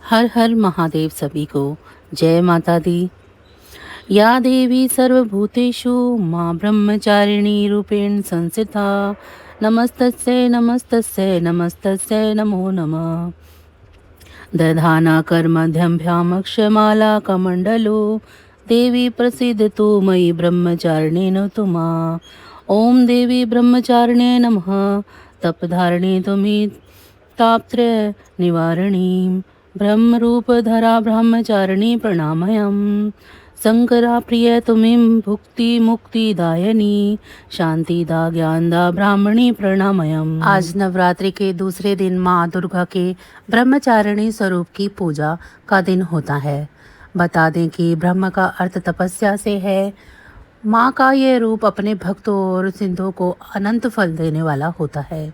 हर हर महादेव सभी को जय माता दी। या देवी सर्वभूतेषु माँ ब्रह्मचारिणी रूपेण संस्थिता नमस्तस्यै नमस्तस्यै नमस्तस्यै नमो नमः। दधाना कर्मध्यभ्यामक्षमाला कमण्डलो देवी प्रसीदतु मयि ब्रह्मचारिणेन तुमा। ओम देवी ब्रह्मचारिणे नमः। तपधारिणी तुमी तापत्रय निवारिणी ब्रह्मरूपधरा ब्रह्मचारिणी प्रणामयम्। शंकरा प्रिय तुमीं भुक्ति मुक्तिदायिनी शांतिदा ज्ञानदा ब्राह्मणी प्रणामयम्। आज नवरात्रि के दूसरे दिन माँ दुर्गा के ब्रह्मचारिणी स्वरूप की पूजा का दिन होता है। बता दें कि ब्रह्म का अर्थ तपस्या से है। माँ का यह रूप अपने भक्तों और सिद्धों को अनंत फल देने वाला होता है।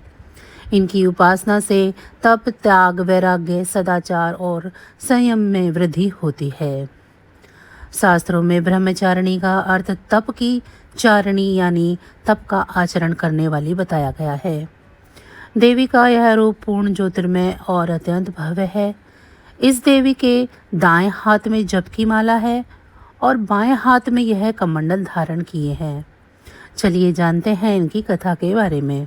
इनकी उपासना से तप त्याग वैराग्य सदाचार और संयम में वृद्धि होती है। शास्त्रों में ब्रह्मचारिणी का अर्थ तप की चारिणी यानी तप का आचरण करने वाली बताया गया है। देवी का यह रूप पूर्ण ज्योतिर्मय और अत्यंत भव्य है। इस देवी के दाएं हाथ में जप की माला है और बाएं हाथ में यह कमंडल धारण किए हैं। चलिए जानते हैं इनकी कथा के बारे में।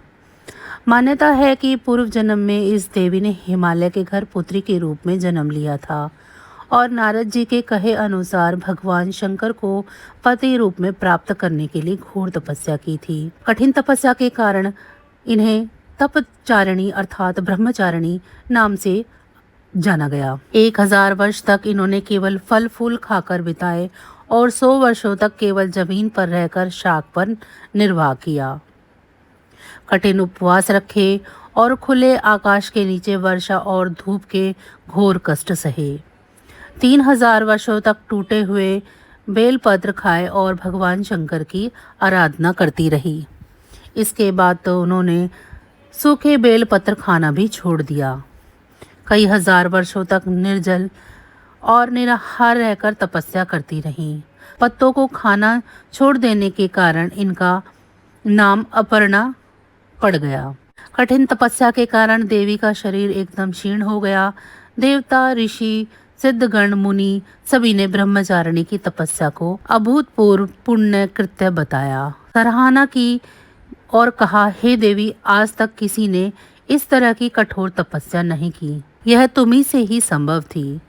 मान्यता है कि पूर्व जन्म में इस देवी ने हिमालय के घर पुत्री के रूप में जन्म लिया था और नारद जी के कहे अनुसार भगवान शंकर को पति रूप में प्राप्त करने के लिए घोर तपस्या की थी। कठिन तपस्या के कारण इन्हें तपचारिणी अर्थात ब्रह्मचारिणी नाम से जाना गया। 1000 वर्ष तक इन्होंने केवल फल फूल खाकर बिताए और 100 वर्षों तक केवल जमीन पर रहकर शाक पर निर्वाह किया। कठिन उपवास रखे और खुले आकाश के नीचे वर्षा और धूप के घोर कष्ट सहे। 3000 वर्षों तक टूटे हुए बेलपत्र खाए और भगवान शंकर की आराधना करती रही। इसके बाद तो उन्होंने सूखे बेलपत्र खाना भी छोड़ दिया। कई हजार वर्षों तक निर्जल और निराहार रहकर तपस्या करती रहीं। पत्तों को खाना छोड़ देने के कारण इनका नाम अपर्णा पड़ गया। कठिन तपस्या के कारण देवी का शरीर एकदम क्षीण हो गया। देवता ऋषि सिद्धगण मुनि सभी ने ब्रह्मचारिणी की तपस्या को अभूतपूर्व पुण्य कृत्य बताया, सराहना की और कहा, हे देवी, आज तक किसी ने इस तरह की कठोर तपस्या नहीं की। यह तुम्ही से ही संभव थी।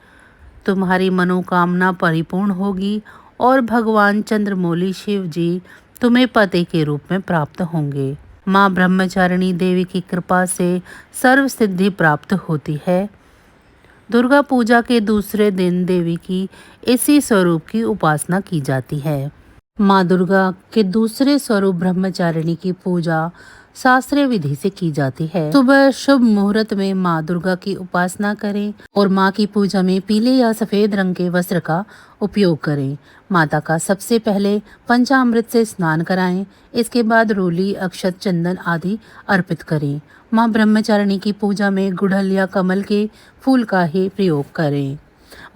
तुम्हारी मनोकामना परिपूर्ण होगी और भगवान चंद्रमौली शिव जी तुम्हें पति के रूप में प्राप्त होंगे। माँ ब्रह्मचारिणी देवी की कृपा से सर्व सिद्धि प्राप्त होती है। दुर्गा पूजा के दूसरे दिन देवी की इसी स्वरूप की उपासना की जाती है। माँ दुर्गा के दूसरे स्वरूप ब्रह्मचारिणी की पूजा शास्त्रीय विधि से की जाती है। सुबह शुभ मुहूर्त में माँ दुर्गा की उपासना करें और माँ की पूजा में पीले या सफेद रंग के वस्त्र का उपयोग करें। माता का सबसे पहले पंचामृत से स्नान कराएं। इसके बाद रोली अक्षत चंदन आदि अर्पित करें। माँ ब्रह्मचारिणी की पूजा में गुड़हल या कमल के फूल का ही प्रयोग करें।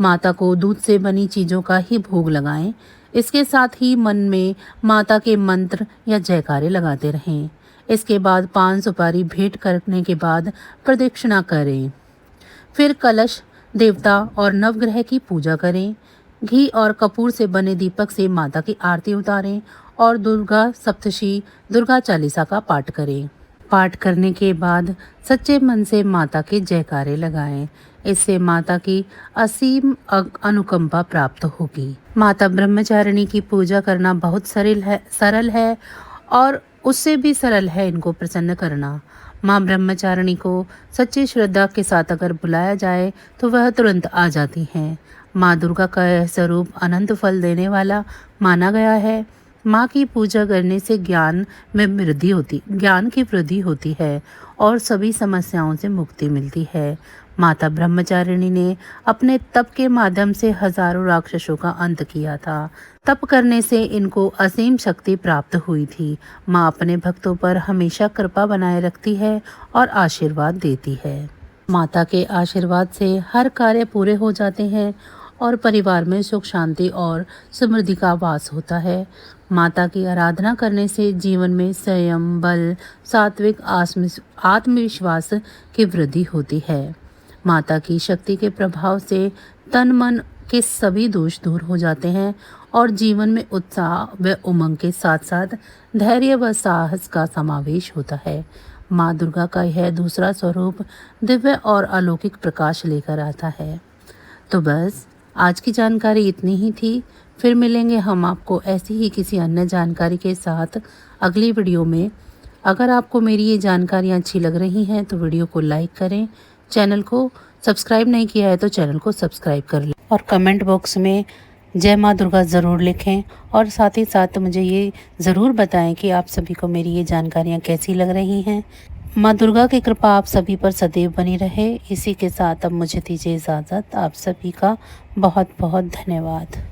माता को दूध से बनी चीजों का ही भोग लगाएं। इसके साथ ही मन में माता के मंत्र या जयकारे लगाते रहें। इसके बाद पान सुपारी भेंट करने के बाद प्रदक्षिणा करें। फिर कलश देवता और नवग्रह की पूजा करें। घी और कपूर से बने दीपक से माता की आरती उतारें और दुर्गा सप्तशी दुर्गा चालीसा का पाठ करें। पाठ करने के बाद सच्चे मन से माता के जयकारे लगाएं। इससे माता की असीम अनुकंपा प्राप्त होगी। माता ब्रह्मचारिणी की पूजा करना बहुत सरल है और उससे भी सरल है इनको प्रसन्न करना। माँ ब्रह्मचारिणी को सच्ची श्रद्धा के साथ अगर बुलाया जाए तो वह तुरंत आ जाती हैं। माँ दुर्गा का यह स्वरूप अनंत फल देने वाला माना गया है। माँ की पूजा करने से ज्ञान की वृद्धि होती है और सभी समस्याओं से मुक्ति मिलती है। माता ब्रह्मचारिणी ने अपने तप के माध्यम से हजारों राक्षसों का अंत किया था। तप करने से इनको असीम शक्ति प्राप्त हुई थी। माँ अपने भक्तों पर हमेशा कृपा बनाए रखती है और आशीर्वाद देती है। माता के आशीर्वाद से हर कार्य पूरे हो जाते हैं और परिवार में सुख शांति और समृद्धि का वास होता है। माता की आराधना करने से जीवन में संयम, बल, सात्विक आत्मविश्वास की वृद्धि होती है। माता की शक्ति के प्रभाव से तन मन के सभी दोष दूर हो जाते हैं और जीवन में उत्साह व उमंग के साथ साथ धैर्य व साहस का समावेश होता है। माँ दुर्गा का यह दूसरा स्वरूप दिव्य और अलौकिक प्रकाश लेकर आता है। तो बस आज की जानकारी इतनी ही थी। फिर मिलेंगे हम आपको ऐसी ही किसी अन्य जानकारी के साथ अगली वीडियो में। अगर आपको मेरी ये जानकारियाँ अच्छी लग रही हैं तो वीडियो को लाइक करें, चैनल को सब्सक्राइब नहीं किया है तो चैनल को सब्सक्राइब कर लें और कमेंट बॉक्स में जय माँ दुर्गा ज़रूर लिखें। और साथ ही साथ मुझे ये ज़रूर बताएं कि आप सभी को मेरी ये जानकारियाँ कैसी लग रही हैं। माँ दुर्गा की कृपा आप सभी पर सदैव बनी रहे। इसी के साथ अब मुझे दीजिए इजाज़त। आप सभी का बहुत बहुत धन्यवाद।